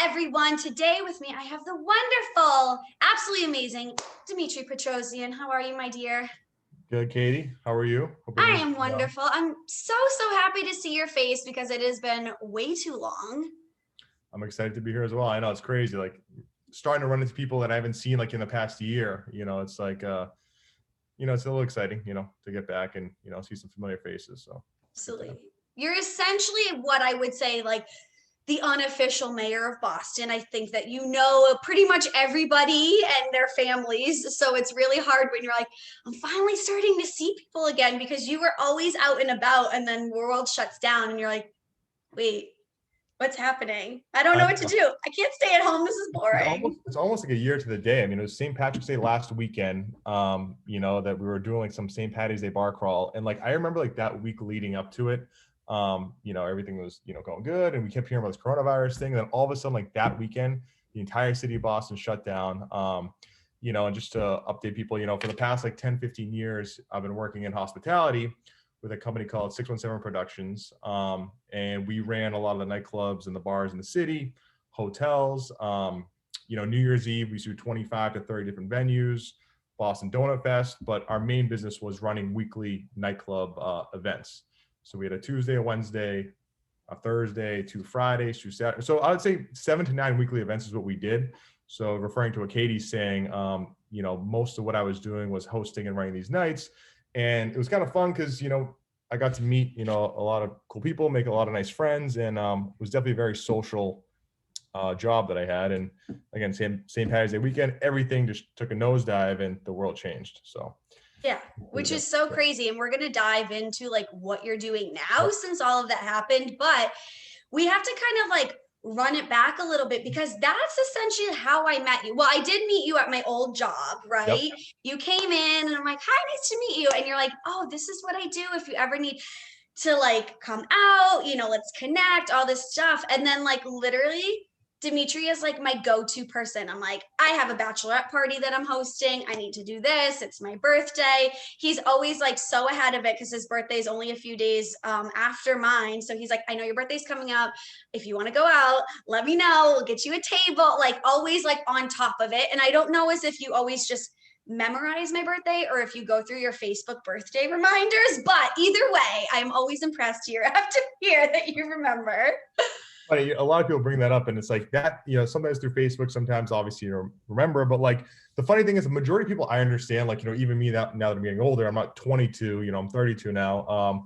everyone. Today with me, I have the wonderful, absolutely amazing Dimitri Petrosian. How are you, my dear? Good, Katie. How are you? Hope I everything's am going well. wonderful. I'm so happy to see your face because it has been way too long. I'm excited to be here as well. I know it's crazy, like starting to run into people that I haven't seen like in the past year. It's like it's a little exciting, to get back and see some familiar faces. So it's a good time. Absolutely. You're essentially what I would say, like, the unofficial mayor of Boston. I think that you know pretty much everybody and their families. So it's really hard when you're like, I'm finally starting to see people again because you were always out and about and then the world shuts down and you're like, wait, what's happening? I don't know I what to know. do. I can't stay at home. This is boring. It's almost like a year to the day. I mean, it was St. Patrick's Day last weekend. That we were doing like some St. Patty's Day bar crawl, and like I remember like that week leading up to it. Everything was going good, and we kept hearing about this coronavirus thing. And then all of a sudden, like that weekend, the entire city of Boston shut down. And just to update people, for the past like 10, 15 years, I've been working in hospitality with a company called 617 Productions. And we ran a lot of the nightclubs and the bars in the city, hotels. New Year's Eve, we used to do 25 to 30 different venues, Boston Donut Fest, but our main business was running weekly nightclub events. So we had a Tuesday, a Wednesday, a Thursday, 2 Fridays, 2 Saturdays. So I would say 7 to 9 weekly events is what we did. So referring to what Katie's saying, most of what I was doing was hosting and running these nights. And it was kind of fun because, I got to meet, a lot of cool people, make a lot of nice friends. And it was definitely a very social job that I had. And again, St. Patty's Day weekend, everything just took a nosedive and the world changed. So Yeah, which is so crazy. And we're going to dive into like what you're doing now since all of that happened. But we have to kind of like run it back a little bit because that's essentially how I met you. Well, I did meet you at my old job, right? Yep. You came in and I'm like, hi, nice to meet you. And you're like, oh, this is what I do. If you ever need to like come out, let's connect, all this stuff. And then like literally Dimitri is like my go-to person. I'm like, I have a bachelorette party that I'm hosting. I need to do this. It's my birthday. He's always like so ahead of it because his birthday is only a few days after mine. So he's like, I know your birthday's coming up. If you want to go out, let me know. We'll get you a table, like always like on top of it. And I don't know as if you always just memorize my birthday or if you go through your Facebook birthday reminders, but either way, I'm always impressed year after year that you remember. Funny, a lot of people bring that up and it's like that, sometimes through Facebook, sometimes obviously you don't remember, but like the funny thing is the majority of people I understand, like, even me now that I'm getting older, I'm not 22, I'm 32 now.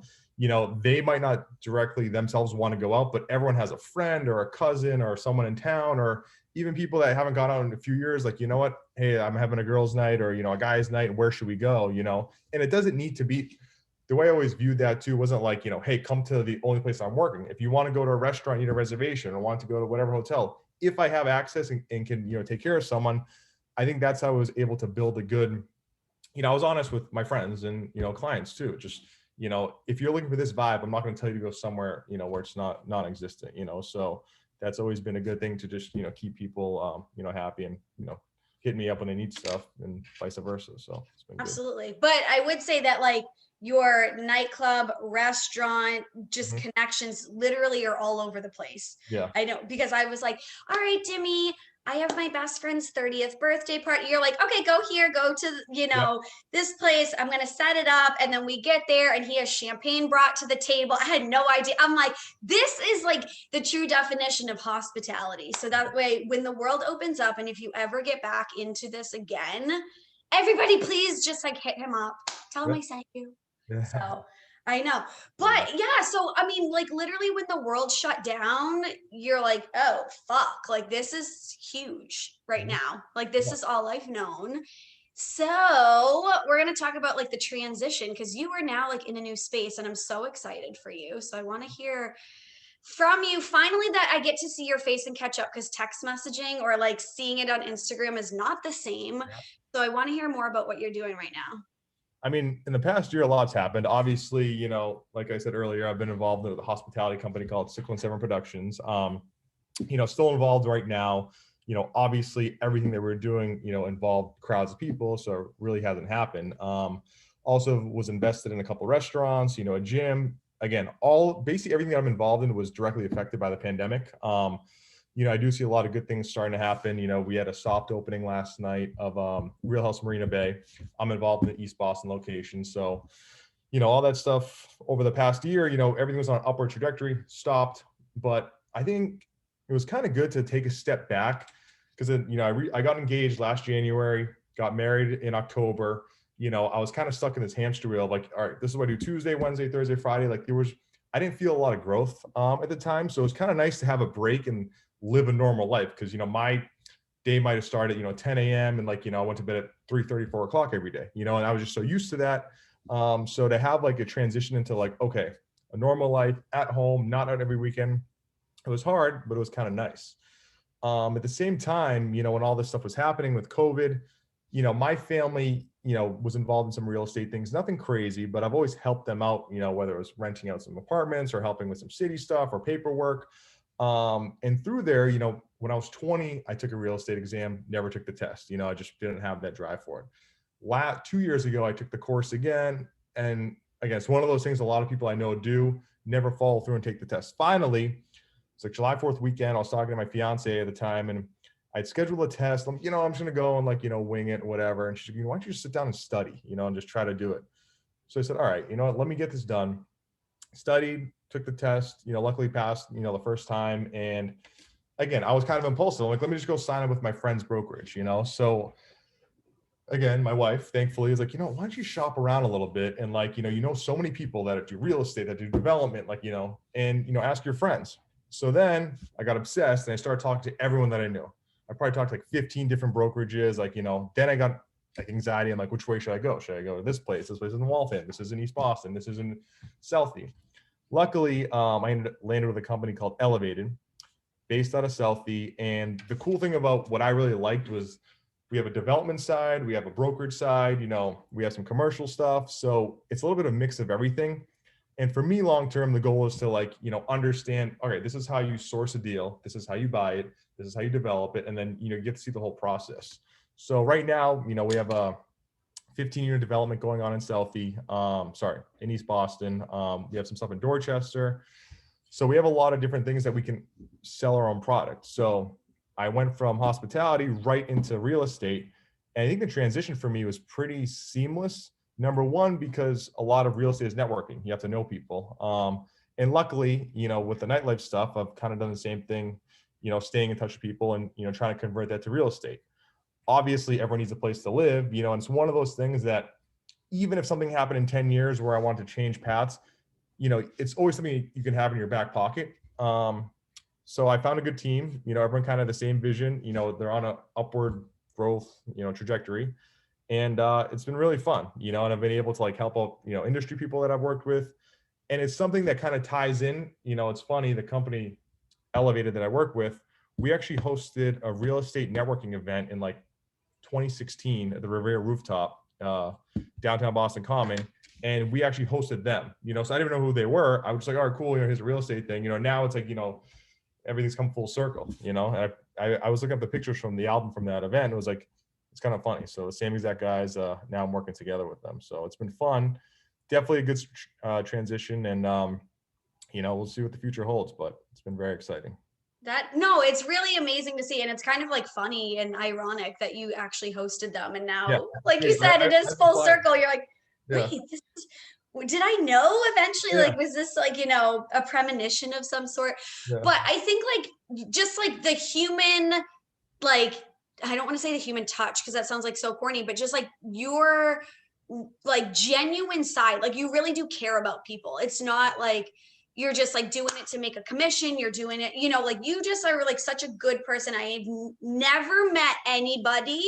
They might not directly themselves want to go out, but everyone has a friend or a cousin or someone in town, or even people that haven't gone out in a few years, like, what, hey, I'm having a girls' night or, a guy's night, where should we go? And it doesn't need to be. The way I always viewed that too wasn't like, hey, come to the only place I'm working. If you want to go to a restaurant, need a reservation, or want to go to whatever hotel, if I have access and can, take care of someone, I think that's how I was able to build a good, I was honest with my friends and, clients too. Just, if you're looking for this vibe, I'm not going to tell you to go somewhere, where it's not non-existent, so that's always been a good thing to just, keep people, happy and, hit me up when they need stuff and vice versa. So it's been Absolutely. Good. But I would say that like your nightclub, restaurant, just connections literally are all over the place. Yeah. I know because I was like, all right, Dimmy, I have my best friend's 30th birthday party. You're like, okay, go here, go to, this place. I'm going to set it up. And then we get there and he has champagne brought to the table. I had no idea. I'm like, this is like the true definition of hospitality. So that way, when the world opens up and if you ever get back into this again, everybody please just like hit him up. Tell him I sent you. Yeah. So I know. But yeah, so I mean, like literally when the world shut down, you're like, oh fuck, like this is huge right now. Like this is all I've known. So we're gonna talk about like the transition because you are now like in a new space and I'm so excited for you. So I want to hear from you finally that I get to see your face and catch up because text messaging or like seeing it on Instagram is not the same. Yeah. So I want to hear more about what you're doing right now. I mean, in the past year, a lot's happened. Obviously, like I said earlier, I've been involved with a hospitality company called 617 Productions. Still involved right now. Obviously everything that we're doing, involved crowds of people. So it really hasn't happened. Also was invested in a couple of restaurants, a gym. Again, basically everything that I'm involved in was directly affected by the pandemic. I do see a lot of good things starting to happen. We had a soft opening last night of Real House Marina Bay. I'm involved in the East Boston location. So, all that stuff over the past year, everything was on an upward trajectory, stopped. But I think it was kind of good to take a step back because, I got engaged last January, got married in October. I was kind of stuck in this hamster wheel. Like, all right, this is what I do Tuesday, Wednesday, Thursday, Friday. Like I didn't feel a lot of growth at the time. So it was kind of nice to have a break and live a normal life. Cause my day might've started, 10 a.m. and I went to bed at 3:30, 4 o'clock every day, and I was just so used to that. So to have like a transition into okay, a normal life at home, not out every weekend, it was hard, but it was kind of nice. At the same time, when all this stuff was happening with COVID, my family, was involved in some real estate things, nothing crazy, but I've always helped them out, whether it was renting out some apartments or helping with some city stuff or paperwork. And through there, when I was 20, I took a real estate exam, never took the test. I just didn't have that drive for it. 2 years ago, I took the course again. And again, it's one of those things a lot of people I know do, never follow through and take the test. Finally, it's like July 4th weekend. I was talking to my fiance at the time, and I'd scheduled a test. I'm just going to go and wing it, whatever. And she's like, why don't you just sit down and study, and just try to do it. So I said, all right, let me get this done. Studied, took the test, luckily passed, the first time. And again, I was kind of impulsive. I'm like, let me just go sign up with my friend's brokerage, So again, my wife, thankfully, is like, why don't you shop around a little bit? And so many people that do real estate, that do development, and, ask your friends. So then I got obsessed and I started talking to everyone that I knew. I probably talked to 15 different brokerages, then I got anxiety. I'm like, which way should I go? Should I go to this place? This place is in Waltham. This is in East Boston. This is in Southie. Luckily, I landed with a company called Elevated, based out of Southie. And the cool thing about what I really liked was we have a development side, we have a brokerage side, we have some commercial stuff. So it's a little bit of a mix of everything. And for me, long-term, the goal is to understand, okay, this is how you source a deal. This is how you buy it. This is how you develop it. And then, you get to see the whole process. So right now, we have a 15-unit development going on in Southie, in East Boston. We have some stuff in Dorchester. So we have a lot of different things that we can sell our own product. So I went from hospitality right into real estate. And I think the transition for me was pretty seamless. Number one, because a lot of real estate is networking. You have to know people. And luckily, with the nightlife stuff, I've kind of done the same thing, staying in touch with people and, trying to convert that to real estate. Obviously, everyone needs a place to live, and it's one of those things that even if something happened in 10 years where I want to change paths, it's always something you can have in your back pocket. So I found a good team, everyone kind of the same vision, they're on an upward growth, trajectory. And it's been really fun, and I've been able to help out, industry people that I've worked with. And it's something that kind of ties in, it's funny, the company Elevated that I work with, we actually hosted a real estate networking event in 2016 at the Revere rooftop, downtown Boston Common. And we actually hosted them, so I didn't even know who they were. I was just like, all right, cool. Here's a real estate thing, now it's everything's come full circle, and I was looking at the pictures from the album from that event. It was it's kind of funny. So the same exact guys, now I'm working together with them. So it's been fun. Definitely a good transition. And, we'll see what the future holds, but it's been very exciting. It's really amazing to see. And it's kind of funny and ironic that you actually hosted them. And now, you said, it is full circle. You're like, wait, did I know eventually, was this a premonition of some sort? Yeah. But I think just the human, I don't want to say the human touch, because that sounds so corny, but just your genuine side, you really do care about people. It's not you're just doing it to make a commission. You're doing it, you just are such a good person. I have never met anybody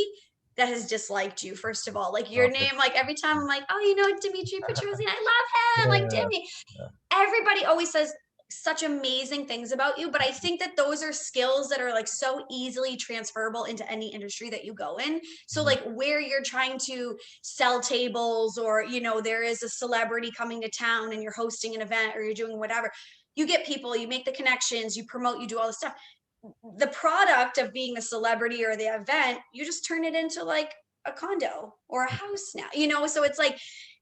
that has disliked you, first of all. Your name, every time I'm oh, Dimitri Petrosian, I love him. Dimmy. Yeah. Everybody always says such amazing things about you, but I think that those are skills that are so easily transferable into any industry that you go in. So where you're trying to sell tables, or there is a celebrity coming to town and you're hosting an event or you're doing whatever, you get people, you make the connections, you promote, you do all this stuff. The product of being the celebrity or the event, you just turn it into a condo or a house now, so it's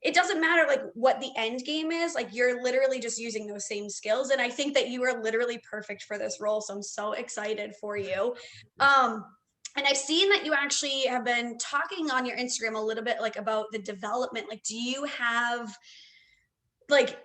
it doesn't matter like what the end game is, like you're literally just using those same skills. And I think that you are literally perfect for this role. So I'm so excited for you. And I've seen that you actually have been talking on your Instagram a little bit like about the development. Like, do you have like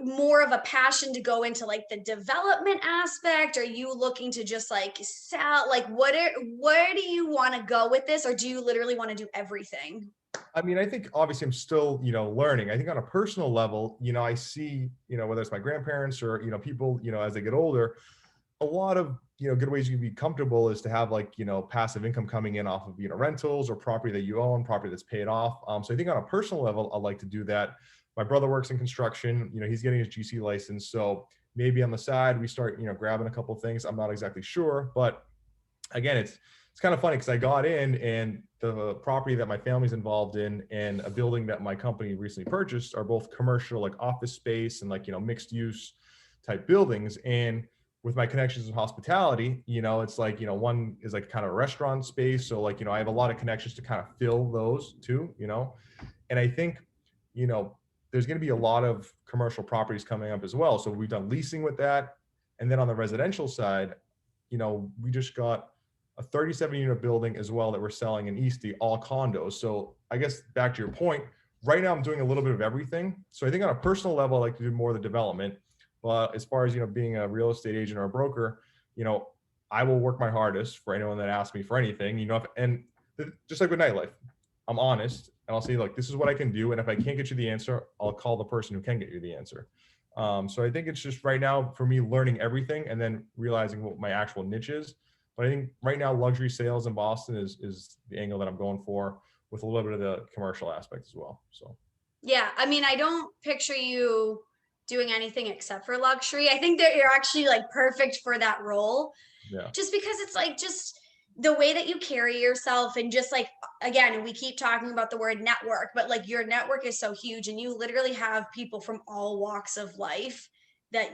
more of a passion to go into like the development aspect? Are you looking to just like sell? Like, where do you want to go with this? Or do you literally want to do everything? I mean, I think obviously I'm still, learning. I think on a personal level, I see, whether it's my grandparents or, people, as they get older, a lot of, good ways you can be comfortable is to have like, passive income coming in off of, rentals or property that you own, property that's paid off. So I think on a personal level, I'd like to do that. My brother works in construction, he's getting his GC license. So maybe on the side, we start, grabbing a couple of things. I'm not exactly sure, but again, it's kind of funny because I got in and the property that my family's involved in and a building that my company recently purchased are both commercial, like office space and like, mixed use type buildings. And with my connections in hospitality, it's like, one is like kind of a restaurant space. So like, I have a lot of connections to kind of fill those too, and I think, there's going to be a lot of commercial properties coming up as well. So we've done leasing with that. And then on the residential side, we just got a 37 unit building as well that we're selling in Eastie, all condos. So I guess back to your point, right now I'm doing a little bit of everything. So I think on a personal level, I like to do more of the development. But as far as, being a real estate agent or a broker, I will work my hardest for anyone that asks me for anything, just like with nightlife, I'm honest and I'll say, look, this is what I can do. And if I can't get you the answer, I'll call the person who can get you the answer. So I think it's just right now for me learning everything and then realizing what my actual niche is. But I think right now luxury sales in Boston is the angle that I'm going for with a little bit of the commercial aspect as well. So Yeah, I mean, I don't picture you doing anything except for luxury. I think that you're actually like perfect for that role. yeah. Just because it's like just the way that you carry yourself and just like again, we keep talking about the word network, but like your network is so huge and you literally have people from all walks of life that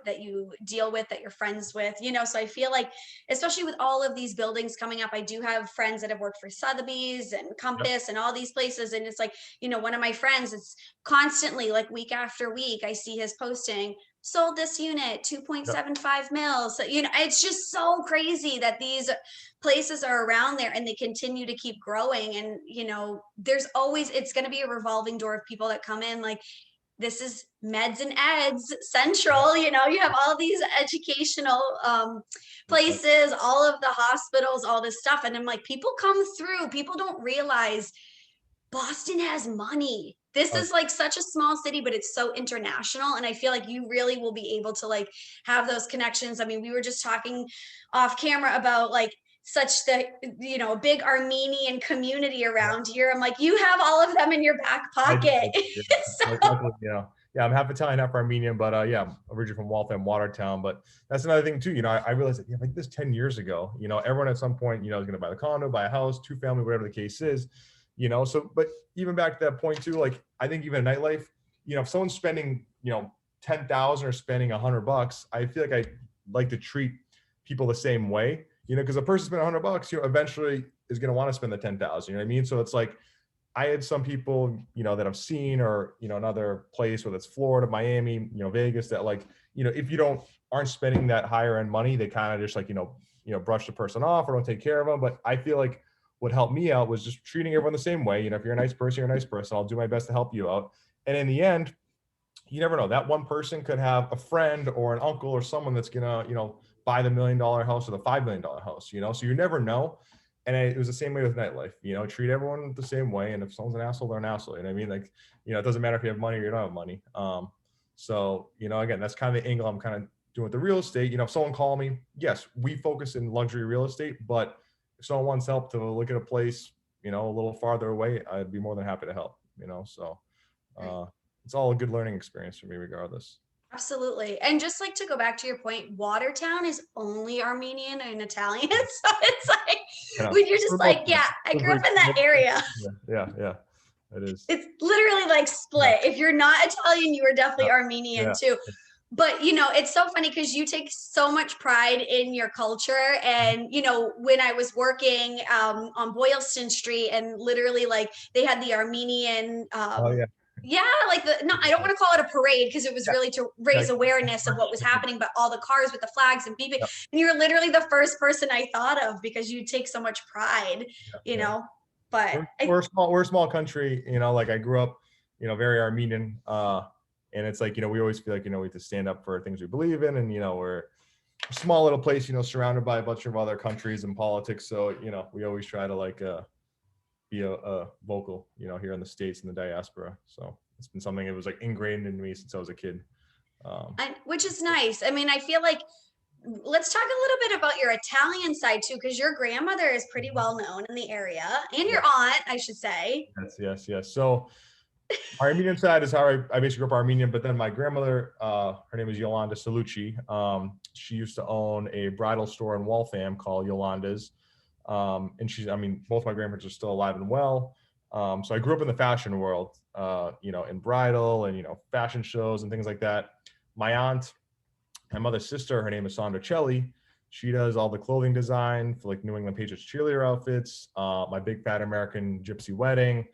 that you deal with, that you're friends with, so I feel like especially with all of these buildings coming up, I do have friends that have worked for Sotheby's and Compass and all these places, and it's like, one of my friends, it's constantly like week after week I see his posting, sold this unit 2.75 mils. So, it's just so crazy that these places are around there and they continue to keep growing. And, there's always, it's going to be a revolving door of people that come in like, this is meds and eds central, you have all these educational places, all of the hospitals, all this stuff. And I'm like, people come through, people don't realize Boston has money. This is like such a small city, but it's so international. And I feel like you really will be able to like have those connections. I mean, we were just talking off camera about like such the, big Armenian community around here. I'm like, you have all of them in your back pocket. Yeah, I'm half Italian, half Armenian, but I'm originally from Waltham, Watertown. But that's another thing too. I realized that like this 10 years ago, everyone at some point, is going to buy the condo, buy a house, 2-family, whatever the case is. So, but even back to that point too, like I think even in nightlife, if someone's spending, 10,000 or spending $100, I feel like I like to treat people the same way, because a person spending $100, eventually is going to want to spend the 10,000, you know what I mean? So it's like, I had some people, that I've seen or, another place, whether it's Florida, Miami, Vegas, that like, if you aren't spending that higher end money, they kind of just like, brush the person off or don't take care of them. But I feel like what helped me out was just treating everyone the same way. If you're a nice person, you're a nice person. I'll do my best to help you out. And in the end, you never know, that one person could have a friend or an uncle or someone that's gonna, buy the $1 million house or the $5 million house, so you never know. And it was the same way with nightlife, treat everyone the same way. And if someone's an asshole, they're an asshole. You know what I mean? Like, it doesn't matter if you have money or you don't have money. So, again, that's kind of the angle I'm kind of doing with the real estate. If someone called me, yes, we focus in luxury real estate, but if someone wants help to look at a place, a little farther away, I'd be more than happy to help, so it's all a good learning experience for me regardless. Absolutely. And just like to go back to your point, Watertown is only Armenian and Italian. So it's like, when you're just like, yeah, I grew up in that area. Yeah. It is. It's literally like split. If you're not Italian, you are definitely Armenian too. but it's so funny because you take so much pride in your culture. And when I was working on Boylston Street, and literally like they had the Armenian Oh yeah. yeah, like I don't want to call it a parade because it was Yeah. really to raise Like, awareness of what was happening, but all the cars with the flags and beeping, and you're literally the first person I thought of because you take so much pride, you yeah. know. But We're a small country, like I grew up, very Armenian. And it's like, we always feel like, we have to stand up for things we believe in. And, we're a small little place, surrounded by a bunch of other countries and politics. So, we always try to like be a vocal, here in the States and the diaspora. So it's been something that was like ingrained in me since I was a kid. Which is nice. I mean, I feel like let's talk a little bit about your Italian side too, because your grandmother is pretty well known in the area, and your aunt, I should say. Yes. So Armenian side is how I basically grew up Armenian, but then my grandmother, her name is Yolanda Salucci. She used to own a bridal store in Waltham called Yolanda's. And both my grandparents are still alive and well. So I grew up in the fashion world, in bridal and, fashion shows and things like that. My aunt, my mother's sister, her name is Sandra Celli. She does all the clothing design for like New England Patriots cheerleader outfits, my big fat American gypsy wedding,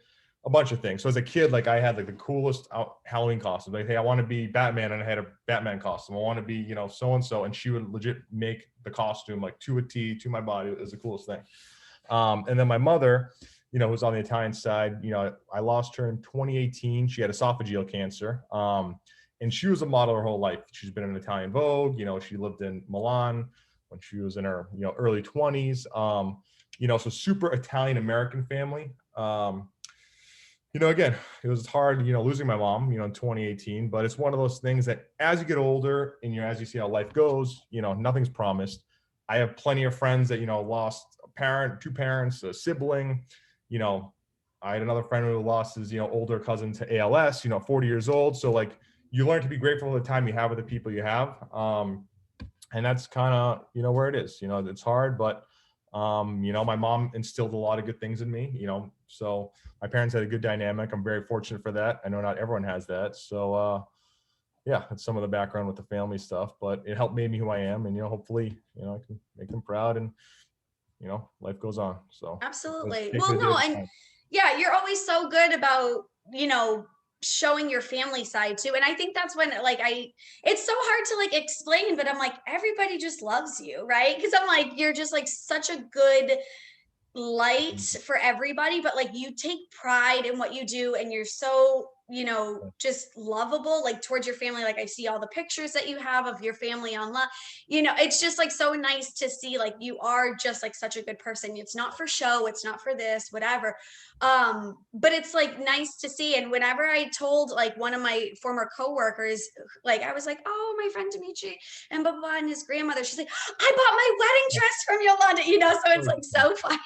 a bunch of things. So as a kid, like I had like the coolest Halloween costumes. Like, hey, I want to be Batman, and I had a Batman costume. I want to be, so-and-so. And she would legit make the costume like to a T, to my body. It was the coolest thing. And then my mother, who's on the Italian side, I lost her in 2018. She had esophageal cancer. And she was a model her whole life. She's been in Italian Vogue. She lived in Milan when she was in her, early 20s. So super Italian American family. Again, it was hard, losing my mom, in 2018, but it's one of those things that as you get older and, as you see how life goes, nothing's promised. I have plenty of friends that, lost a parent, two parents, a sibling. I had another friend who lost his, older cousin to ALS, 40 years old. So like, you learn to be grateful for the time you have with the people you have. And that's kind of, where it is, it's hard, but, my mom instilled a lot of good things in me, so my parents had a good dynamic. I'm very fortunate for that. I know not everyone has that. So, yeah, that's some of the background with the family stuff, but it helped made me who I am. And, hopefully, I can make them proud, and, life goes on. So absolutely. Well, no, and yeah, you're always so good about, showing your family side too. And I think that's when like it's so hard to like explain, but I'm like, everybody just loves you, right? Because I'm like, you're just like such a good light for everybody, but like you take pride in what you do, and you're so just lovable like towards your family. Like I see all the pictures that you have of your family online. It's just like so nice to see like you are just like such a good person. It's not for show, it's not for this, whatever. But it's like nice to see. And whenever I told like one of my former coworkers, like I was like, oh, my friend Dimitri and blah, blah, blah, and his grandmother, she's like, I bought my wedding dress from Yolanda, so it's like so funny.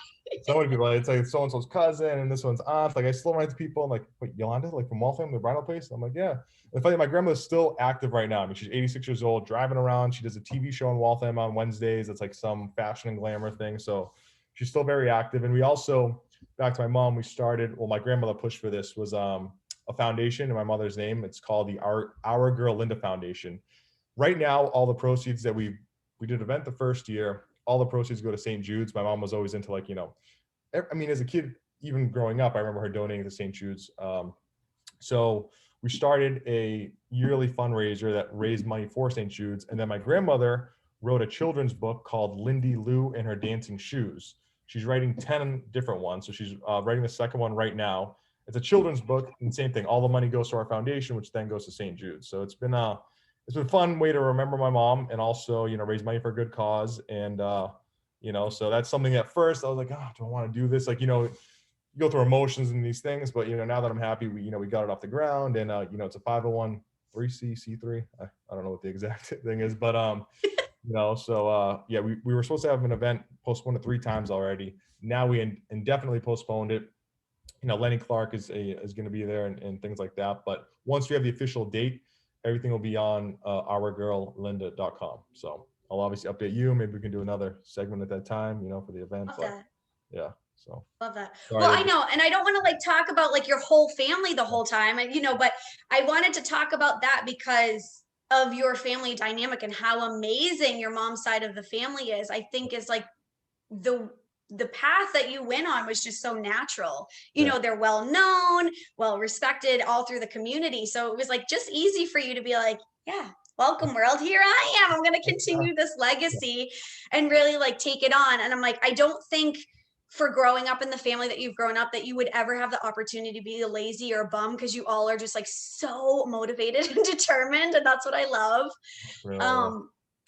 So many people, it's like so-and-so's cousin and this one's aunt. Like I still run into people, I'm like, wait, Yolanda, like from Waltham, the bridal place? I'm like, yeah. In fact, my grandmother's still active right now. I mean, she's 86 years old, driving around. She does a TV show in Waltham on Wednesdays. It's like some fashion and glamour thing. So she's still very active. And we also, back to my mom, we started, well, my grandmother pushed for this, was a foundation in my mother's name. It's called the Our Girl Linda Foundation. Right now, all the proceeds that we did an event the first year, all the proceeds go to St. Jude's. My mom was always into like, as a kid, even growing up, I remember her donating to St. Jude's. So we started a yearly fundraiser that raised money for St. Jude's. And then my grandmother wrote a children's book called Lindy Lou and Her Dancing Shoes. She's writing 10 different ones. So she's writing the second one right now. It's a children's book, and same thing. All the money goes to our foundation, which then goes to St. Jude's. So it's been a fun way to remember my mom, and also, raise money for a good cause. And, so that's something at first I was like, oh, do I want to do this? Like, you go through emotions and these things, but, now that I'm happy, we got it off the ground, and, it's a 501(c)(3). I don't know what the exact thing is, but, yeah, we were supposed to have an event postponed 3 times already. Now we indefinitely postponed it. Lenny Clark is going to be there and things like that. But once we have the official date, everything will be on ourgirllinda.com. So I'll obviously update you. Maybe we can do another segment at that time, for the event. Love but that. Yeah. So Love that. sorry. Well, I know, and I don't want to like talk about like your whole family the whole time, but I wanted to talk about that because of your family dynamic and how amazing your mom's side of the family is, I think is like the path that you went on was just so natural. You know, they're well known, well respected all through the community. So it was like just easy for you to be like, yeah, welcome world, here I am. I'm going to continue this legacy and really like take it on. And I'm like, I don't think for growing up in the family that you've grown up that you would ever have the opportunity to be lazy or bum, because you all are just like so motivated and determined, and that's what I love. Really,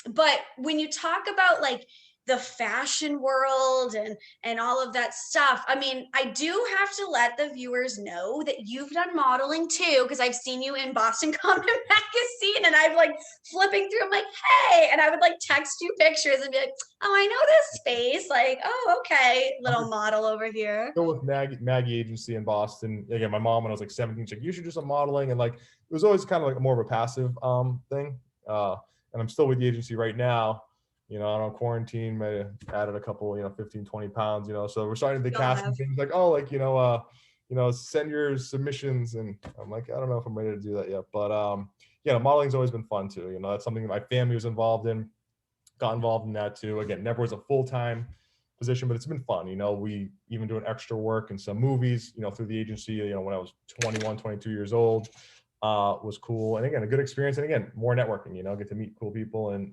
But when you talk about like the fashion world and all of that stuff, I mean, I do have to let the viewers know that you've done modeling too, because I've seen you in Boston Common Magazine, and I'm like flipping through, I'm like, hey, and I would like text you pictures and be like, oh, I know this face, like, oh, okay, little model over here. still with Maggie Agency in Boston. Again, my mom when I was like 17, she's like, you should do some modeling, and like it was always kind of like more of a passive thing. And I'm still with the agency right now. You know, I'm on quarantine, might have added a couple, 15, 20 pounds, so we're starting to cast things like, oh, like, send your submissions. And I'm like, I don't know if I'm ready to do that yet. But yeah, modeling's always been fun too. That's something that my family was involved in, got involved in that too. Again, never was a full-time position, but it's been fun. We even doing extra work in some movies, through the agency, when I was 21, 22 years old, was cool. And again, a good experience. And again, more networking, get to meet cool people and,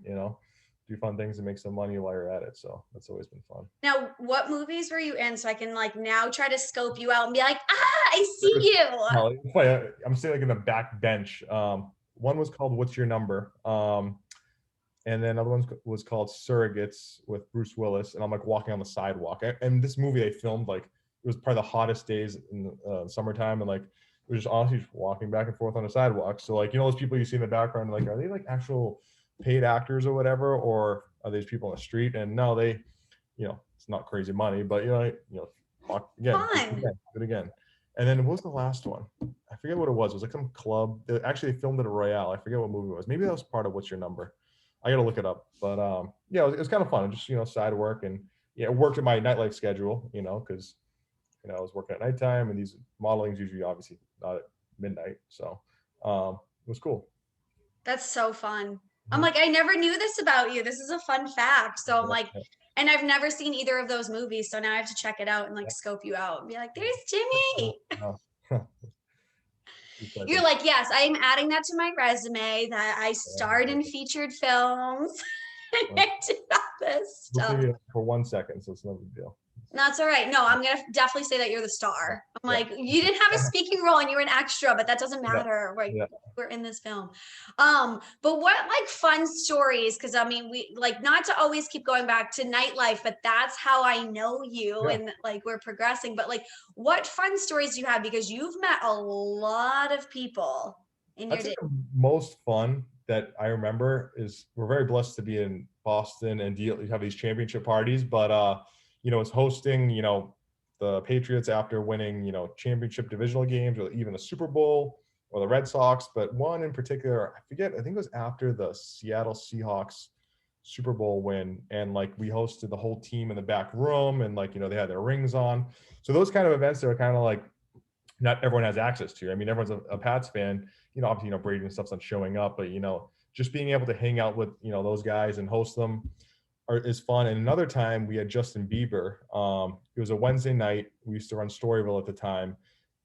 do fun things and make some money while you're at it. So that's always been fun. Now, what movies were you in? So I can like now try to scope you out and be like, I see you. I'm sitting like in the back bench. One was called What's Your Number? And then another one was called Surrogates with Bruce Willis. And I'm like walking on the sidewalk. And this movie they filmed, like, it was probably the hottest days in the summertime. And like, it was just honestly just walking back and forth on the sidewalk. So like, those people you see in the background, like, are they like actual paid actors or whatever, or are these people on the street? And no, they, it's not crazy money, but walk again, do it again. And then what was the last one? I forget what it was. It was like some club. Actually, they filmed it at Royale. I forget what movie it was. Maybe that was part of What's Your Number? I got to look it up. But yeah, it was kind of fun. Just, side work, and yeah, it worked at my nightlife schedule, because, I was working at nighttime, and these modeling's usually obviously not at midnight. So it was cool. That's so fun. I'm like, I never knew this about you. This is a fun fact. So I'm like, and I've never seen either of those movies. So now I have to check it out and like scope you out and be like, there's Jimmy. You're like, yes, I am adding that to my resume that I starred in featured films. I did all this stuff. For 1 second, so it's no big deal. That's all right. No, I'm going to definitely say that you're the star. I'm like, you didn't have a speaking role and you were an extra, but that doesn't matter. Right. We're in this film. But what like fun stories? Cause I mean, we like not to always keep going back to nightlife, but that's how I know you and like we're progressing. But like, what fun stories do you have? Because you've met a lot of people in your day. The most fun that I remember is we're very blessed to be in Boston and have these championship parties, but it's hosting, the Patriots after winning, championship divisional games or even the Super Bowl or the Red Sox. But one in particular, I forget, I think it was after the Seattle Seahawks Super Bowl win. And like we hosted the whole team in the back room and like, they had their rings on. So those kind of events that are kind of like not everyone has access to. I mean, everyone's a Pats fan, obviously, Brady and stuff's not showing up, but, just being able to hang out with, those guys and host them is fun. And another time we had Justin Bieber. It was a Wednesday night. We used to run Storyville at the time,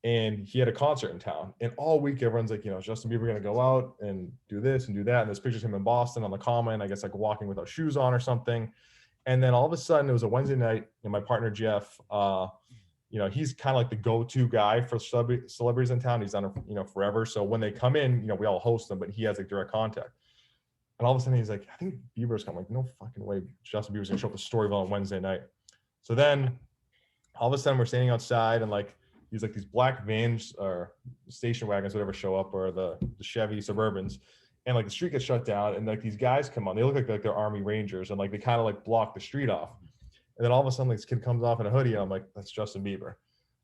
and he had a concert in town. And all week everyone's like, is Justin Bieber going to go out and do this and do that? And there's pictures of him in Boston on the Common, I guess like walking without shoes on or something. And then all of a sudden it was a Wednesday night, and my partner Jeff, he's kind of like the go-to guy for celebrities in town. He's done it, forever. So when they come in, we all host them, but he has like direct contact. And all of a sudden he's like, I think Bieber's coming. Like, no fucking way Justin Bieber's gonna show up at Storyville on Wednesday night. So then all of a sudden we're standing outside, and like these black vans or station wagons, whatever, show up, or the Chevy Suburbans, and like the street gets shut down, and like these guys come on. They look like they're Army Rangers, and like they kind of like block the street off. And then all of a sudden, like, this kid comes off in a hoodie, and I'm like, that's Justin Bieber.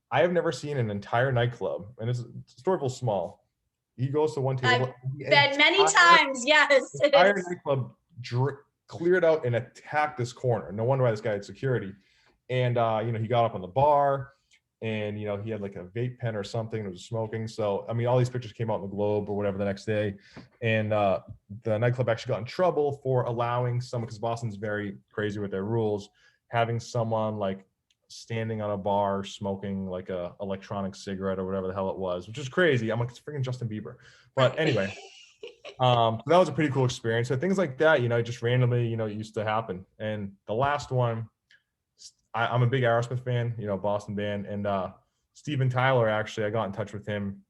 I have never seen an entire nightclub, and Storyville's small. He goes to one table. I've been many times, yes. The entire nightclub cleared out and attacked this corner. No wonder why this guy had security. And, he got up on the bar, and you know, he had like a vape pen or something and was smoking. So I mean, all these pictures came out in the Globe or whatever the next day, and the nightclub actually got in trouble for allowing someone, because Boston's very crazy with their rules, having someone like standing on a bar smoking like a electronic cigarette or whatever the hell it was, which is crazy. I'm like, it's freaking Justin Bieber. But anyway, so that was a pretty cool experience. So things like that, you know, just randomly, you know, used to happen. And the last one, I'm a big Aerosmith fan, you know, Boston band, and Steven Tyler, actually, I got in touch with him.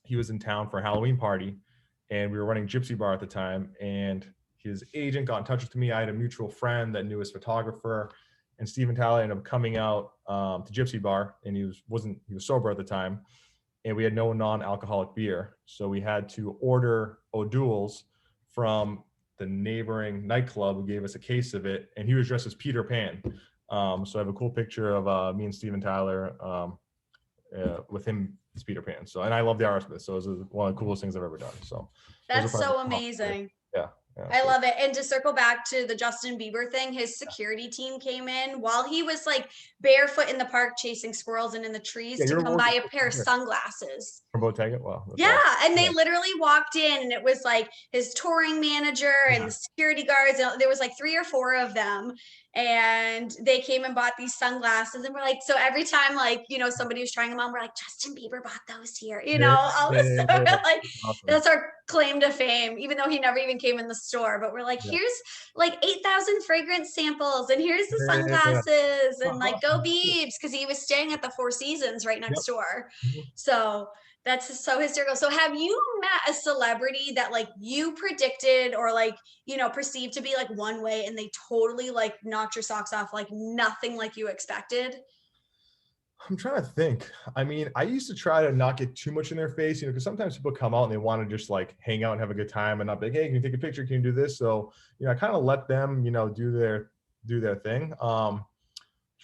He was in town for a Halloween party, and we were running Gypsy Bar at the time, and his agent got in touch with me. I had a mutual friend that knew his photographer, and Steven Tyler ended up coming out to Gypsy Bar, and he was sober at the time, and we had no non-alcoholic beer, so we had to order O'Doul's from the neighboring nightclub, who gave us a case of it, and he was dressed as Peter Pan. So I have a cool picture of me and Steven Tyler with him as Peter Pan. So, and I love the Aerosmith, so it was one of the coolest things I've ever done. So That's so amazing. Yeah. I love it. And to circle back to the Justin Bieber thing, his security team came in while he was like barefoot in the park chasing squirrels and in the trees to come buy a pair of sunglasses. From Bottega? Wow. Yeah. Awesome. And they literally walked in, and it was like his touring manager and the security guards. And there was like 3 or 4 of them. And they came and bought these sunglasses, and we're like, so every time, like, you know, somebody was trying them on, we're like, Justin Bieber bought those here, you know, all this stuff. Like, awesome. That's our claim to fame, even though he never even came in the store. But we're like, here's like 8,000 fragrance samples, and here's the sunglasses, and like, go Biebs, because he was staying at the Four Seasons right next door. So that's so hysterical. So have you met a celebrity that like you predicted or like, you know, perceived to be like one way, and they totally like knocked your socks off, like nothing like you expected? I'm trying to think. I mean, I used to try to not get too much in their face, you know, because sometimes people come out and they want to just like hang out and have a good time and not be like, hey, can you take a picture? Can you do this? So, you know, I kind of let them, you know, do their thing. Trying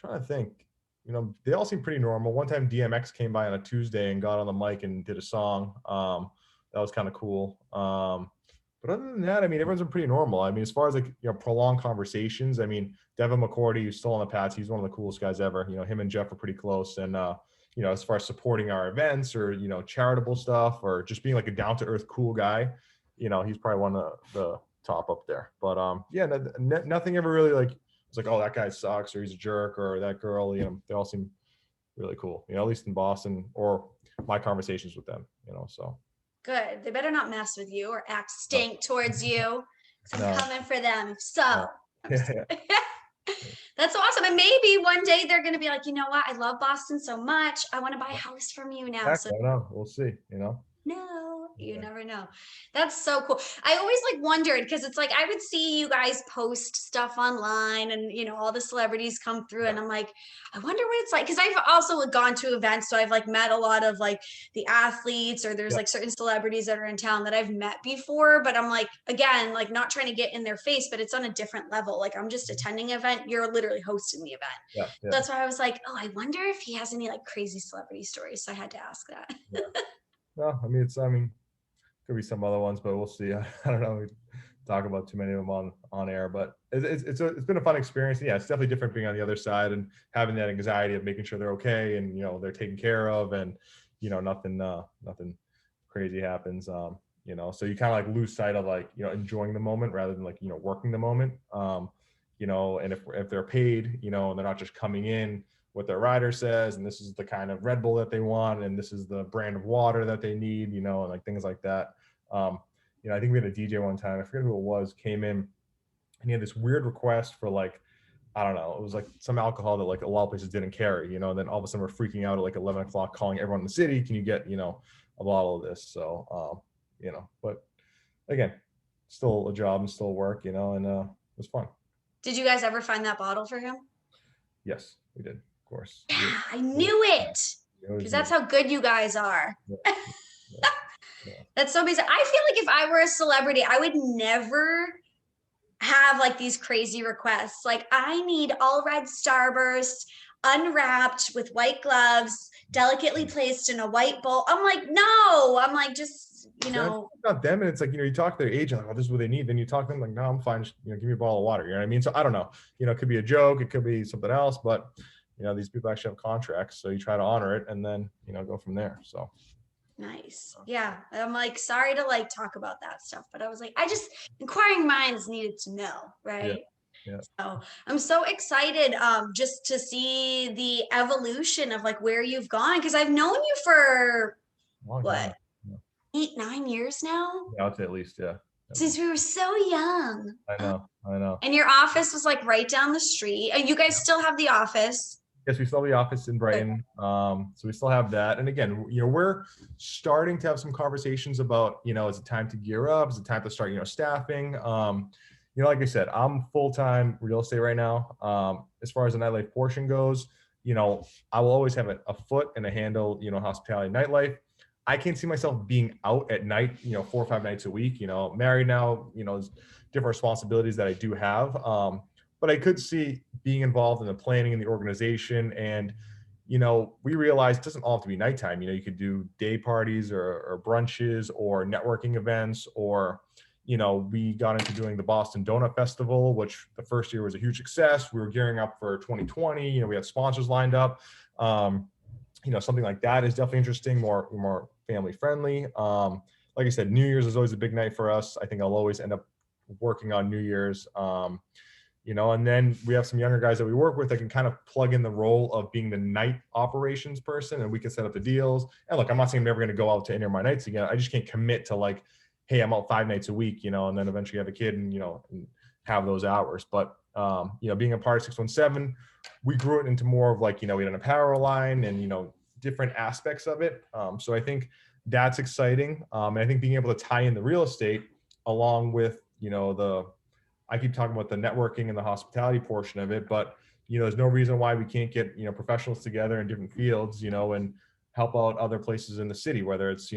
to think. You know, they all seem pretty normal. One time DMX came by on a Tuesday and got on the mic and did a song. That was kind of cool. But other than that, I mean, everyone's been pretty normal. I mean, as far as like, you know, prolonged conversations, I mean, Devin McCourty, who's still on the Pats, he's one of the coolest guys ever. You know, him and Jeff are pretty close. And, you know, as far as supporting our events or, you know, charitable stuff or just being like a down to earth, cool guy, you know, he's probably one of the top up there. But yeah, nothing ever really like, it's like, oh, that guy sucks or he's a jerk or that girl, you know, they all seem really cool, you know, at least in Boston or my conversations with them, you know, so. Good. They better not mess with you or act stink towards you, because I'm coming for them. So that's awesome. And maybe one day they're going to be like, you know what? I love Boston so much. I want to buy a house from you now. Exactly. So no, we'll see, you know. No, you never know. That's so cool. I always like wondered, because it's like I would see you guys post stuff online and, you know, all the celebrities come through, and I'm like, I wonder what it's like, because I've also gone to events, so I've like met a lot of like the athletes, or there's like certain celebrities that are in town that I've met before, but I'm like, again, like not trying to get in their face, but it's on a different level. Like I'm just attending an event, you're literally hosting the event. So that's why I was like, oh, I wonder if he has any like crazy celebrity stories. So I had to ask that. No, I mean, could be some other ones, but we'll see. I don't know. We talk about too many of them on air, but it's been a fun experience. Yeah, it's definitely different being on the other side and having that anxiety of making sure they're okay and, you know, they're taken care of and, you know, nothing crazy happens. You know, so you kind of like lose sight of like, you know, enjoying the moment rather than like, you know, working the moment. You know, and if they're paid, you know, and they're not just coming in what their rider says, and this is the kind of Red Bull that they want, and this is the brand of water that they need, you know, and like things like that. You know, I think we had a DJ one time, I forget who it was, came in and he had this weird request for like, I don't know, it was like some alcohol that like a lot of places didn't carry, you know, and then all of a sudden we're freaking out at like 11 o'clock calling everyone in the city, can you get, you know, a bottle of this? So, you know, but again, still a job and still work, you know, and it was fun. Did you guys ever find that bottle for him? Yes, we did. Of course. Yeah, I knew it, because that's how good you guys are. That's so amazing. I feel like if I were a celebrity, I would never have like these crazy requests. Like, I need all red Starburst, unwrapped with white gloves, delicately placed in a white bowl. I'm like, no. I'm like, just, you know. It's not them, and it's like, you know, you talk to their agent, like, oh, this is what they need. Then you talk to them like, no, I'm fine. Just, you know, give me a bottle of water. You know what I mean? So I don't know. You know, it could be a joke. It could be something else. But these people actually have contracts. So you try to honor it and then, go from there. So. Nice. Yeah. I'm like, sorry to like talk about that stuff, but I was like, inquiring minds needed to know, Yeah. right? Yeah. So I'm so excited just to see the evolution of like where you've gone, because I've known you for Long time. what, 8, 9 years now? Yeah, I'd say at least, yeah. Since we were so young. I know. And your office was like right down the street. And you guys still have the office. Yes, we still have the office in Brighton. So we still have that. And again, we're starting to have some conversations about, is it time to gear up? Is it time to start, staffing? Like I said, I'm full-time real estate right now. As far as the nightlife portion goes, I will always have a foot and a handle, hospitality nightlife. I can't see myself being out at night, 4 or 5 nights a week, married now, there's different responsibilities that I do have. But I could see being involved in the planning and the organization. And, we realized it doesn't all have to be nighttime. You could do day parties or brunches or networking events, or, we got into doing the Boston Donut Festival, which the first year was a huge success. We were gearing up for 2020. We had sponsors lined up. Something like that is definitely interesting, more family friendly. Like I said, New Year's is always a big night for us. I think I'll always end up working on New Year's. And then we have some younger guys that we work with that can kind of plug in the role of being the night operations person, and we can set up the deals. And look, I'm not saying I'm never going to go out to any of my nights again. I just can't commit to like, hey, I'm out 5 nights a week, and then eventually have a kid and, and have those hours. But, being a part of 617, we grew it into more of like, we had an apparel line and, different aspects of it. So I think that's exciting. And I think being able to tie in the real estate along with, I keep talking about the networking and the hospitality portion of it, but, there's no reason why we can't get, professionals together in different fields, and help out other places in the city, whether it's,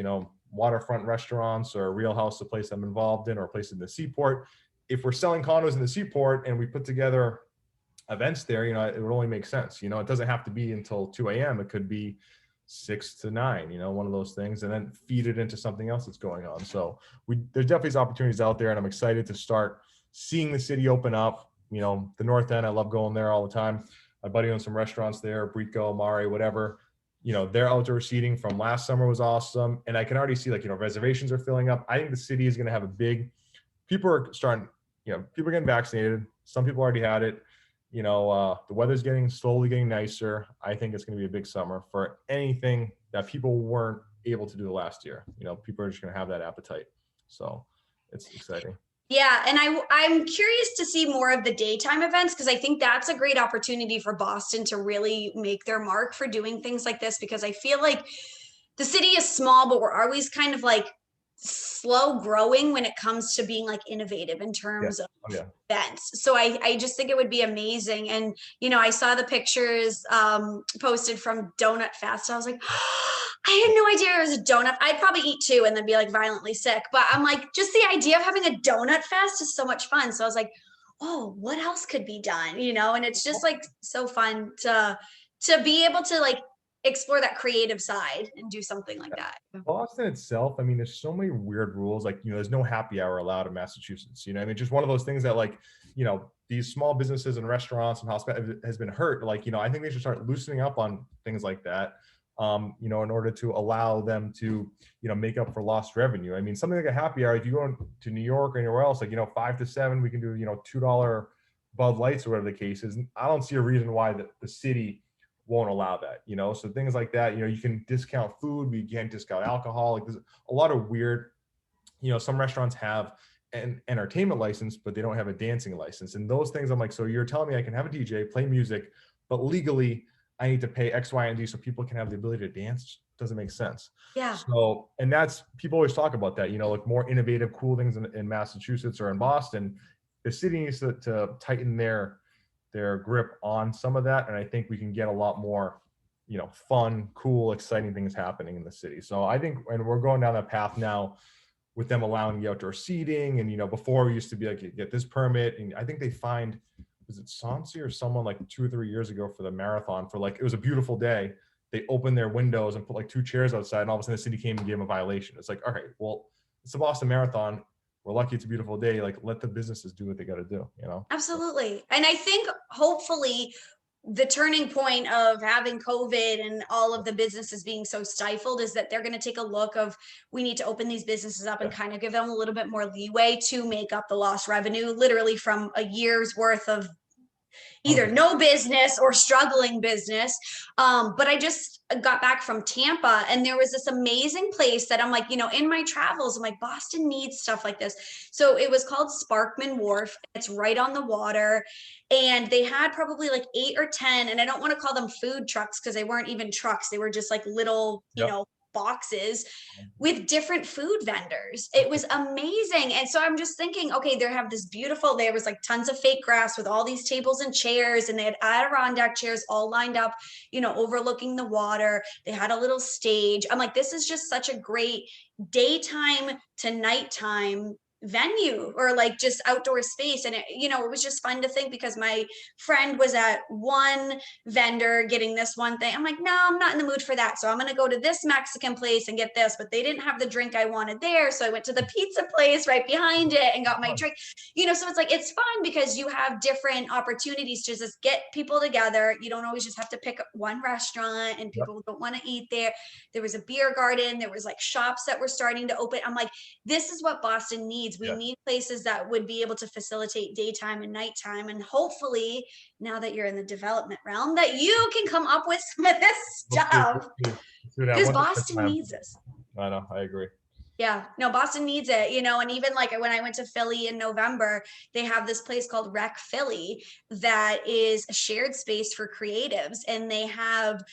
waterfront restaurants or Real House, the place I'm involved in, or a place in the Seaport. If we're selling condos in the Seaport and we put together events there, it would only make sense. It doesn't have to be until 2 a.m. It could be 6 to 9, one of those things, and then feed it into something else that's going on. So there's definitely opportunities out there, and I'm excited to start seeing the city open up. The North End, I love going there all the time. My buddy owns some restaurants there, Brico, Mari, whatever. Their outdoor seating from last summer was awesome. And I can already see reservations are filling up. I think the city is going to have people are starting, people are getting vaccinated. Some people already had it. The weather's slowly getting nicer. I think it's going to be a big summer for anything that people weren't able to do last year. People are just going to have that appetite. So it's exciting. Yeah, and I'm curious to see more of the daytime events, because I think that's a great opportunity for Boston to really make their mark for doing things like this, because I feel like the city is small, but we're always kind of like slow growing when it comes to being like innovative in terms of events. So I just think it would be amazing. And, I saw the pictures posted from Donut Fest. I was like, I had no idea it was a donut. I'd probably eat 2 and then be like violently sick. But I'm like, just the idea of having a donut fest is so much fun. So I was like, oh, what else could be done? And it's just like so fun to be able to like explore that creative side and do something like that. Boston itself, I mean, there's so many weird rules. Like, there's no happy hour allowed in Massachusetts. I mean, just one of those things that like, these small businesses and restaurants and hospitality has been hurt. Like, I think they should start loosening up on things like that. In order to allow them to, make up for lost revenue. I mean, something like a happy hour, if you go to New York or anywhere else, like, 5 to 7, we can do, $2 Bud Lights or whatever the case is. I don't see a reason why the city won't allow that, so things like that, you can discount food, we can't discount alcohol. Like there's a lot of weird, some restaurants have an entertainment license, but they don't have a dancing license. And those things, I'm like, so you're telling me I can have a DJ, play music, but legally I need to pay X, Y, and Z so people can have the ability to dance? Doesn't make sense. Yeah. So, and that's, people always talk about that, like more innovative, cool things in Massachusetts or in Boston. The city needs to tighten their grip on some of that. And I think we can get a lot more, fun, cool, exciting things happening in the city. So I think, and we're going down that path now with them allowing the outdoor seating. And, before we used to be like, you get this permit. And I think they fined, was it Sansi or someone like 2 or 3 years ago for the marathon, for like, it was a beautiful day. They opened their windows and put like 2 chairs outside, and all of a sudden the city came and gave them a violation. It's like, all right, well, it's the Boston Marathon. We're lucky it's a beautiful day. Like, let the businesses do what they got to do, Absolutely. And I think hopefully the turning point of having COVID and all of the businesses being so stifled is that they're going to take a look of, we need to open these businesses up and kind of give them a little bit more leeway to make up the lost revenue, literally from a year's worth of either no business or struggling business. But I just got back from Tampa, and there was this amazing place that I'm like, in my travels, I'm like, Boston needs stuff like this. So it was called Sparkman Wharf. It's right on the water. And they had probably like 8 or 10, and I don't want to call them food trucks because they weren't even trucks. They were just like little, boxes with different food vendors. It was amazing. And so I'm just thinking, okay, they have this beautiful, there was like tons of fake grass with all these tables and chairs, and they had Adirondack chairs all lined up, overlooking the water. They had a little stage. I'm like, this is just such a great daytime to nighttime venue, or like just outdoor space. And it was just fun to think, because my friend was at one vendor getting this one thing. I'm like, no, I'm not in the mood for that, so I'm going to go to this Mexican place and get this. But they didn't have the drink I wanted there, so I went to the pizza place right behind it and got my drink. So it's like, it's fun because you have different opportunities to just get people together. You don't always just have to pick one restaurant, and people don't want to eat there. There was a beer garden, there was like shops that were starting to open. I'm like, this is what Boston needs. We need places that would be able to facilitate daytime and nighttime. And hopefully, now that you're in the development realm, that you can come up with some of this stuff, because Boston needs this. I know, I agree. Yeah, no, Boston needs it, and even like when I went to Philly in November, they have this place called Rec Philly that is a shared space for creatives. And they have,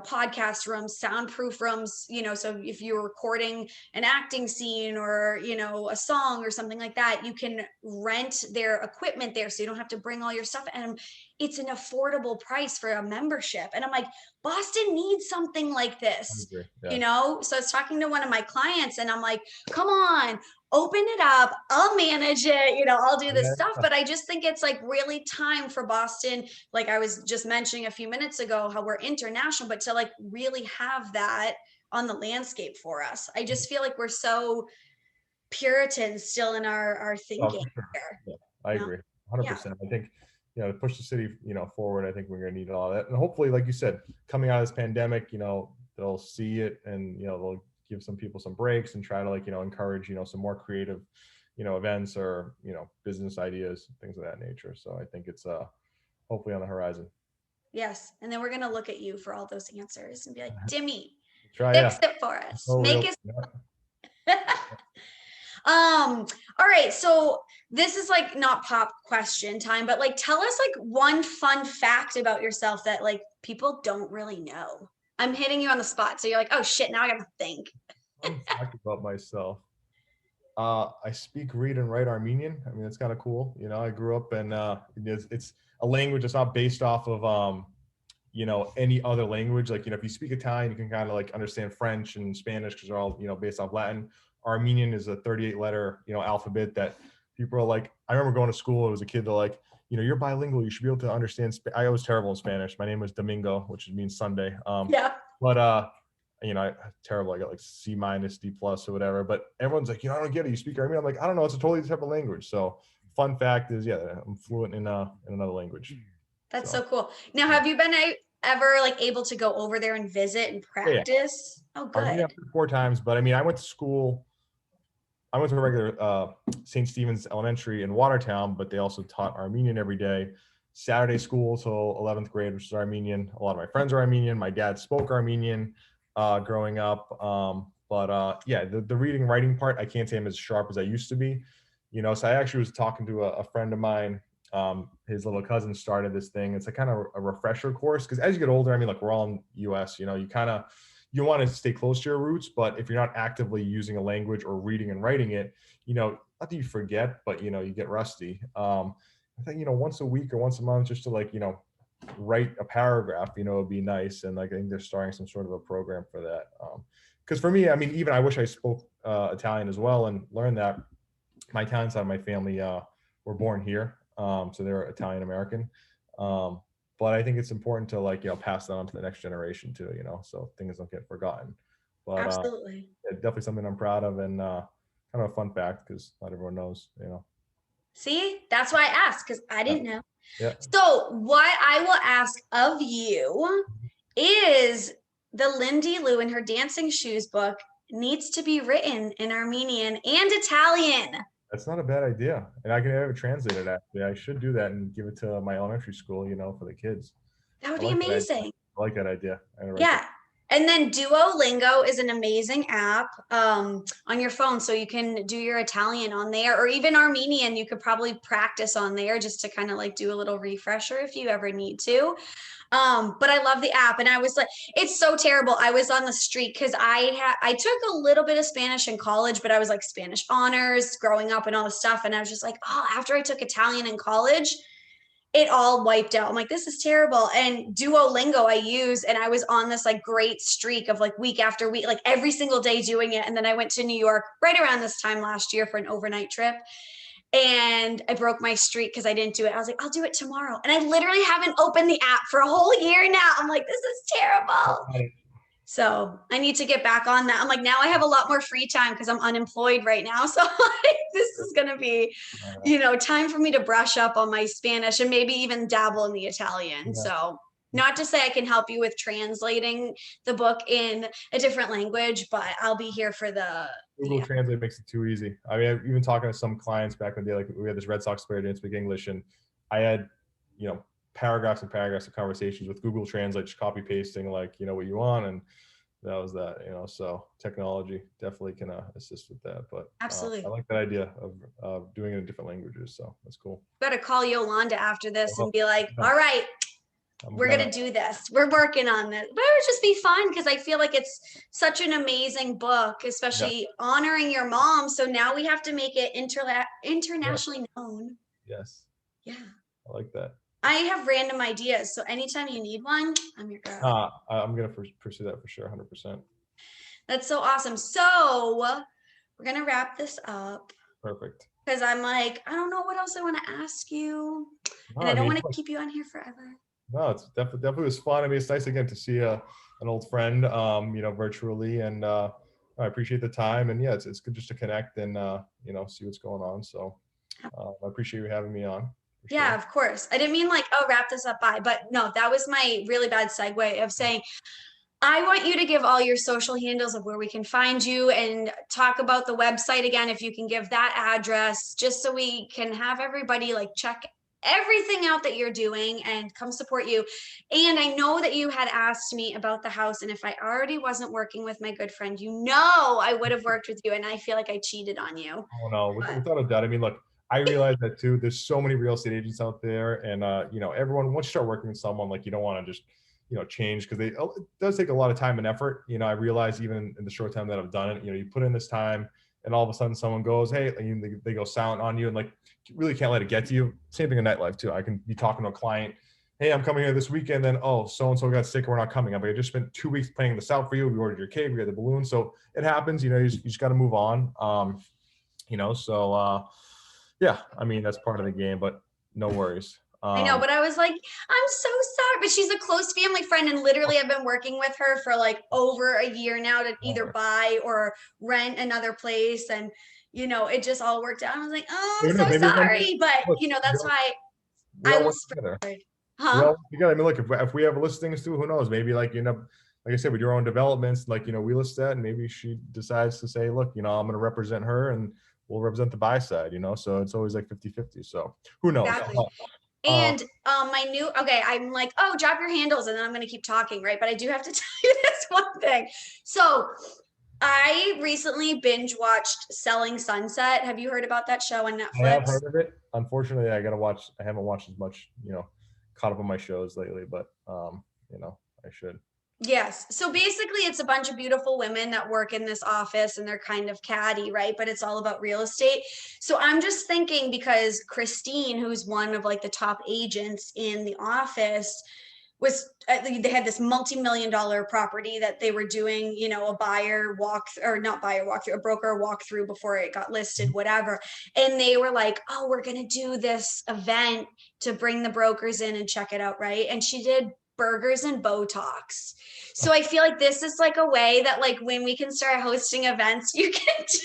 podcast rooms, soundproof rooms, so if you're recording an acting scene or, a song or something like that, you can rent their equipment there. So you don't have to bring all your stuff. And it's an affordable price for a membership. And I'm like, Boston needs something like this, So I was talking to one of my clients, and I'm like, come on, open it up. I'll manage it. I'll do this stuff. But I just think it's like really time for Boston. Like I was just mentioning a few minutes ago, how we're international, but to like really have that on the landscape for us. I just feel like we're so Puritan still in our thinking here. Yeah, I agree 100%. I think, to push the city, forward, I think we're going to need all that. And hopefully, like you said, coming out of this pandemic, they'll see it, and, they'll give some people some breaks and try to encourage, some more creative, events or, business ideas, things of that nature. So I think it's hopefully on the horizon. Yes. And then we're going to look at you for all those answers and be like, Dimmy, fix it for us. Make us. All right, so this is like not pop question time, but like, tell us like one fun fact about yourself that like people don't really know. I'm hitting you on the spot, so you're like, oh shit, now I gotta think. Fun fact about myself, I speak, read, and write Armenian. I mean, it's kind of cool. I grew up, and it's a language that's not based off of any other language. Like, if you speak Italian, you can kind of like understand French and Spanish because they're all based off Latin. Armenian is a 38-letter, alphabet that people are like, I remember going to school as a kid, they're like, you're bilingual, you should be able to understand. I was terrible in Spanish. My name was Domingo, which means Sunday. But, terrible. I got like C-, D+ or whatever. But everyone's like, I don't get it. You speak Armenian? I'm like, I don't know. It's a totally different language. So fun fact is, I'm fluent in another language. That's so cool. Now, have you been ever like able to go over there and visit and practice? Yeah. Oh, good. Armenia 4 times. But I mean, I went to a regular St. Stephen's Elementary in Watertown, but they also taught Armenian every day. Saturday school till 11th grade, which is Armenian. A lot of my friends are Armenian. My dad spoke Armenian growing up. The reading and writing part, I can't say I'm as sharp as I used to be. So I actually was talking to a friend of mine. His little cousin started this thing. It's a kind of a refresher course, because as you get older, I mean, like, we're all in the US, you want to stay close to your roots, but if you're not actively using a language or reading and writing it, not that you forget, but you get rusty. I think, once a week or once a month, just to like, write a paragraph, would be nice. And like, I think they're starting some sort of a program for that. Because for me, I mean, even I wish I spoke Italian as well and learned that. My Italian side of my family were born here, so they're Italian American. But I think it's important to like, pass that on to the next generation too, so things don't get forgotten. But absolutely, definitely something I'm proud of, and kind of a fun fact because not everyone knows, See, that's why I asked, because I didn't know. Yeah. So what I will ask of you is the Lindy Lou in her Dancing Shoes book needs to be written in Armenian and Italian. That's not a bad idea. And I can have it translated actually. I should do that and give it to my elementary school, for the kids. That would I be like that idea. amazing. I like that idea. I write Yeah. And then Duolingo is an amazing app on your phone. So you can do your Italian on there, or even Armenian. You could probably practice on there just to kind of like do a little refresher if you ever need to. But I love the app. And I was like, it's so terrible. I was on the street because I took a little bit of Spanish in college, but I was like Spanish honors growing up and all this stuff. And I was just like, oh, after I took Italian in college, it all wiped out. I'm like, this is terrible. And Duolingo I use, and I was on this like great streak of like week after week, like every single day doing it. And then I went to New York right around this time last year for an overnight trip. And I broke my streak because I didn't do it. I was like, I'll do it tomorrow. And I literally haven't opened the app for a whole year now. I'm like, this is terrible. So I need to get back on that. I'm like, now I have a lot more free time because I'm unemployed right now. So like, this is going to be, time for me to brush up on my Spanish and maybe even dabble in the Italian. Yeah. So not to say I can help you with translating the book in a different language, but I'll be here for the Google Translate makes it too easy. I mean, I've even talking to some clients back in the day, like we had this Red Sox player didn't speak English, and I had, paragraphs and paragraphs of conversations with Google Translate, just copy pasting like, what you want. And that was that, so technology definitely can assist with that. But absolutely, I like that idea of doing it in different languages. So that's cool. Got to call Yolanda after this and be like, all right, we're going to do this. We're working on this. But it would just be fun because I feel like it's such an amazing book, especially honoring your mom. So now we have to make it internationally known. Yes. Yeah. I like that. I have random ideas. So anytime you need one, I'm your girl. I'm going to pursue that for sure. 100%. That's so awesome. So we're going to wrap this up. Perfect. Because I'm like, I don't know what else I want to ask you. And I don't want to keep you on here forever. No, it's definitely was fun. I mean, it's nice again to see an old friend, virtually, and I appreciate the time. And yeah, it's good just to connect and see what's going on. So I appreciate you having me on. Yeah, sure. Of course. I didn't mean like, oh, wrap this up by, but no, that was my really bad segue of saying, I want you to give all your social handles of where we can find you and talk about the website again, if you can give that address, just so we can have everybody like check everything out that you're doing and come support you. And I know that you had asked me about the house, and if I already wasn't working with my good friend, I would have worked with you, and I feel like I cheated on you. Oh no, without a doubt. I mean, look, I realize that too. There's so many real estate agents out there, and everyone, once you start working with someone, like, you don't want to just change, because it does take a lot of time and effort. I realize even in the short time that I've done it, you put in this time, and all of a sudden someone goes, hey, they go silent on you, and like, you really can't let it get to you. Same thing in nightlife too. I can be talking to a client, hey, I'm coming here this weekend, then, oh, so-and-so got sick, we're not coming. I'm like, I just spent 2 weeks planning this out for you. We ordered your cake, we got the balloon. So it happens, you just got to move on. Yeah, I mean, that's part of the game, but no worries. I know, but I was like, I'm so sorry. But she's a close family friend, and literally I've been working with her for like over a year now to either buy or rent another place. And, it just all worked out. I was like, oh, I'm so sorry. But, that's why I will spread. Huh? Well, I mean, look, if we have listings too, who knows? Maybe like, like I said, with your own developments, like, we list that, and maybe she decides to say, look, I'm going to represent her and we'll represent the buy side, so it's always like 50-50. So who knows? Exactly. And I'm like, oh, drop your handles, and then I'm going to keep talking, right? But I do have to tell you this one thing. So I recently binge watched Selling Sunset. Have you heard about that show on Netflix? I have heard of it. Unfortunately, I haven't watched as much, caught up on my shows lately, but I should. Yes. So basically it's a bunch of beautiful women that work in this office, and they're kind of catty, right? But it's all about real estate. So I'm just thinking, because Christine, who's one of like the top agents in the office, they had this multi-million-dollar property that they were doing, a broker walkthrough before it got listed, whatever. And they were like, oh, we're going to do this event to bring the brokers in and check it out. Right. And she did burgers and Botox. So I feel like this is like a way that, like, when we can start hosting events, you can do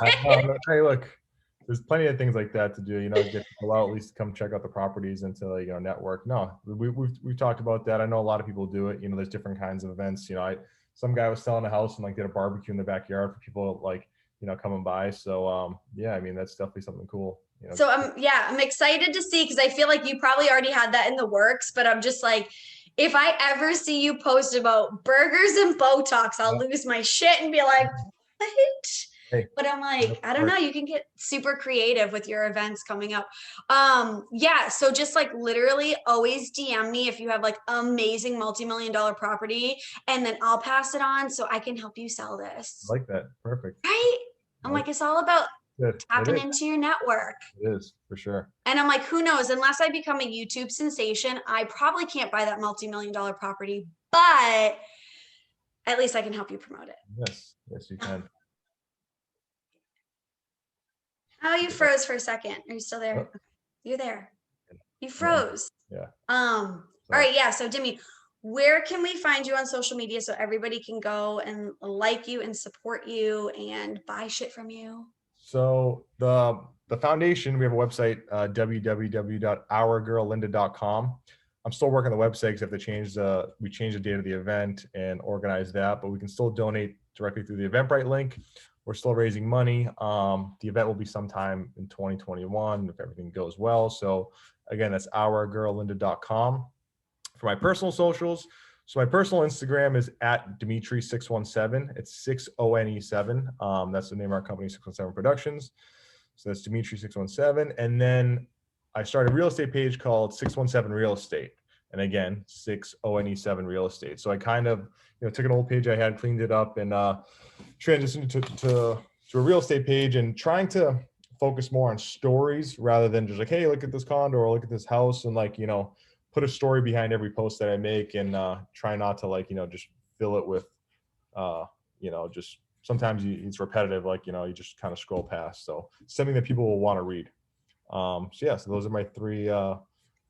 it. Hey, look, there's plenty of things like that to do, get people out, at least come check out the properties and to like, network. No, we've talked about that. I know a lot of people do it. There's different kinds of events. Some guy was selling a house and like did a barbecue in the backyard for people like, coming by. So yeah, I mean, that's definitely something cool. So I'm excited to see, because I feel like you probably already had that in the works, but I'm just like, if I ever see you post about burgers and Botox, I'll lose my shit and be like, what? Hey, but I'm like, I don't know, you can get super creative with your events coming up. Yeah, so just like literally always DM me if you have like amazing multi-million-dollar property, and then I'll pass it on so I can help you sell this. I like that. Perfect. Right? I'm like, it's all about tapping It into your network. It is, for sure. And I'm like, who knows? Unless I become a YouTube sensation, I probably can't buy that multi-million-dollar property, but at least I can help you promote it. Yes, you can. Oh, you froze for a second. Are you still there? Oh. You're there. You froze. Yeah. All right. Yeah. So Demi, where can we find you on social media so everybody can go and like you and support you and buy shit from you? So the foundation, we have a website, www.ourgirllinda.com. I'm still working on the website because I have to change we changed the date of the event and organize that, but we can still donate directly through the Eventbrite link. We're still raising money. The event will be sometime in 2021 if everything goes well. So again, that's ourgirllinda.com. For my personal socials, so my personal Instagram is at Dimitri617. It's 6ONE7. That's the name of our company, 617 Productions. So that's Dimitri617. And then I started a real estate page called 617 Real Estate. And again, 6ONE7 Real Estate. So I kind of, took an old page I had, cleaned it up, and transitioned to a real estate page, and trying to focus more on stories rather than just like, hey, look at this condo or look at this house, and like, put a story behind every post that I make, and try not to like, just fill it with, just sometimes it's repetitive, like, you just kind of scroll past. So something that people will want to read. So yeah, so those are my three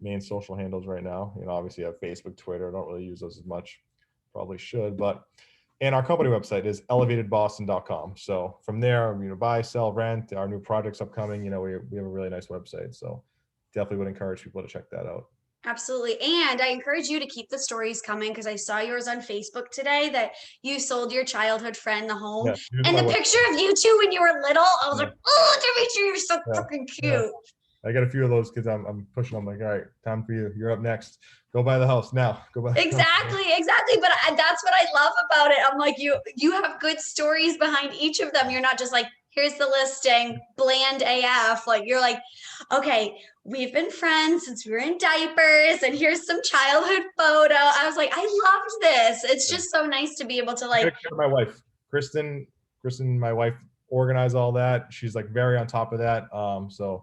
main social handles right now. Obviously I have Facebook, Twitter. I don't really use those as much. Probably should, but, and our company website is elevatedboston.com. So from there, buy, sell, rent, our new projects upcoming, we have a really nice website. So definitely would encourage people to check that out. Absolutely. And I encourage you to keep the stories coming, because I saw yours on Facebook today that you sold your childhood friend the home. Yeah, and the picture of you two when you were little, I was like, oh, Dimitri, you're so fucking cute. Yeah. I got a few of those kids. I'm pushing them like, all right, time for you. You're up next. Go buy the house now. Go buy. Exactly. But that's what I love about it. I'm like, you have good stories behind each of them. You're not just like, here's the listing, bland AF. Like, you're like, okay, we've been friends since we were in diapers, and here's some childhood photo. I was like, I loved this. It's just so nice to be able to like. My wife, Kristen, my wife, organized all that. She's like very on top of that. So,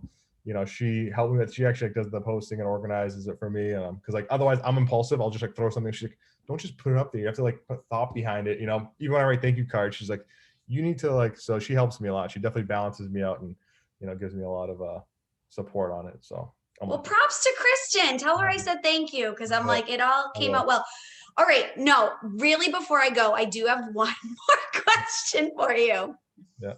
she helped me with. She actually like does the posting and organizes it for me. Because like otherwise I'm impulsive. I'll just like throw something. She's like, don't just put it up there. You have to like put thought behind it. Even when I write thank you cards, she's like, you need to like. So she helps me a lot. She definitely balances me out and gives me a lot of support on it. So well, props to Kristen. Tell her I said thank you, because I'm like, it all came out well. All right. No, really, before I go, I do have one more question for you. Yeah.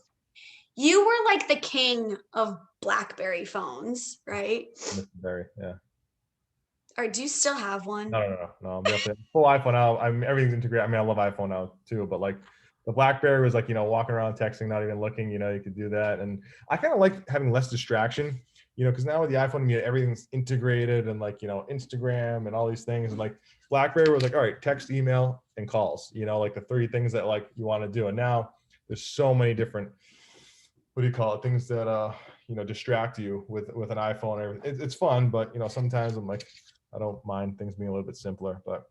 You were like the king of BlackBerry phones, right? Very, yeah. Or do you still have one? No. I'm definitely full iPhone now. Everything's integrated. I mean, I love iPhone now too, but like the BlackBerry was like, walking around texting, not even looking, you could do that. And I kind of like having less distraction, because now with the iPhone, everything's integrated, and like, Instagram and all these things. And like BlackBerry was like, all right, text, email, and calls, like the three things that like you want to do. And now there's so many different, what do you call it? Things that, distract you with an iPhone and everything. It's fun, but, sometimes I'm like, I don't mind things being a little bit simpler, but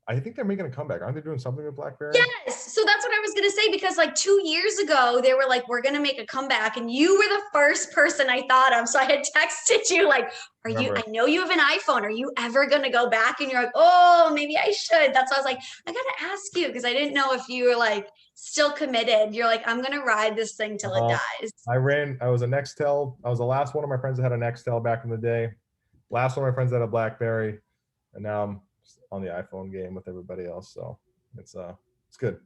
I think they're making a comeback. Aren't they doing something with BlackBerry? Yes. So that's what I was going to say, because like 2 years ago, they were like, we're going to make a comeback. And you were the first person I thought of. So I had texted you like, I know you have an iPhone. Are you ever going to go back? And you're like, oh, maybe I should. That's why I was like, I got to ask you, because I didn't know if you were like still committed. You're like, I'm going to ride this thing till it dies. I was a Nextel. I was the last one of my friends that had a Nextel back in the day. Last one of my friends had a BlackBerry. And now I'm on the iPhone game with everybody else. So it's good.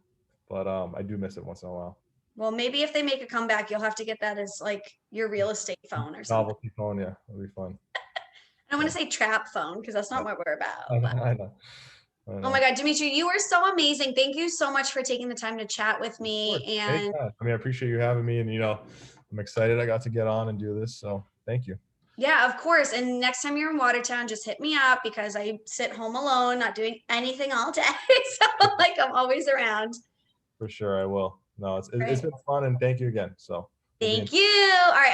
But I do miss it once in a while. Well, maybe if they make a comeback, you'll have to get that as like your real estate phone or something. Novelty phone, yeah, it'll be fun. I don't want to say trap phone because that's not what we're I about. know, But. I know. Oh my God, Dimitri, you are so amazing. Thank you so much for taking the time to chat with me. And anytime. I mean, I appreciate you having me, and I'm excited I got to get on and do this. So thank you. yeah, of course. And next time you're in Watertown, just hit me up because I sit home alone, not doing anything all day. So like I'm always around. For sure, I will. No, it's Right. been fun, and thank you again. So we'll be in Thank you. All right.